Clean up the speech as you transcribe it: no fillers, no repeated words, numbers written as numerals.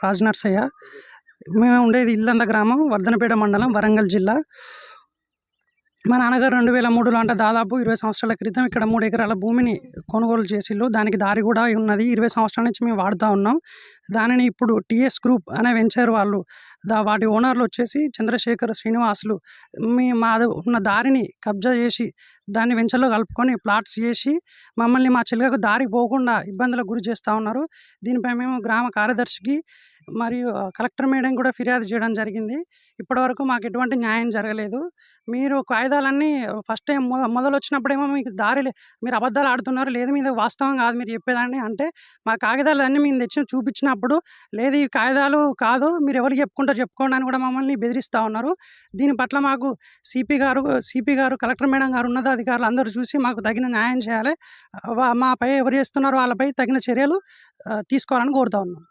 రాజ్ నర్సయ్య. మేము ఉండేది ఇల్లంద గ్రామం, వర్ధనపేట మండలం, వరంగల్ జిల్లా. మా నాన్నగారు 2003లో అంటే దాదాపు 20 సంవత్సరాల క్రితం ఇక్కడ 3 ఎకరాల భూమిని కొనుగోలు చేసిళ్ళు. దానికి దారి కూడా ఉన్నది. 20 సంవత్సరాల నుంచి మేము వాడుతూ ఉన్నాం. దానిని ఇప్పుడు టీఎస్ గ్రూప్ అనే వెంచర్ వాళ్ళు వాటి ఓనర్లు వచ్చేసి చంద్రశేఖర్, శ్రీనివాసులు మాది ఉన్న దారిని కబ్జా చేసి దాన్ని వెంచర్లో కలుపుకొని ప్లాట్స్ చేసి మమ్మల్ని మా చెల్లెలకు దారి పోకుండా ఇబ్బందులకు గురి చేస్తూ ఉన్నారు. దీనిపై మేము గ్రామ కార్యదర్శికి మరియు కలెక్టర్ మేడం కూడా ఫిర్యాదు చేయడం జరిగింది. ఇప్పటివరకు మాకు ఎటువంటి న్యాయం జరగలేదు. మీరు కాగితాలన్నీ ఫస్ట్ టైం మొదలొచ్చినప్పుడేమో మీకు మీరు అబద్ధాలు ఆడుతున్నారు, లేదు మీద వాస్తవం కాదు మీరు చెప్పేదాన్ని అంటే, మా కాగితాలన్నీ మేము తెచ్చి చూపించినప్పుడు, లేదు ఈ కాగితాలు కాదు, మీరు ఎవరికి చెప్పుకోండి అని కూడా మమ్మల్ని బెదిరిస్తూ ఉన్నారు. దీని పట్ల మాకు సిపి గారు, కలెక్టర్ మేడం గారు, ఉన్నతాధికారులు అందరూ చూసి మాకు తగిన న్యాయం చేయాలి. మాపై ఎవరు చేస్తున్నారో వాళ్ళపై తగిన చర్యలు తీసుకోవాలని కోరుతా ఉన్నాం.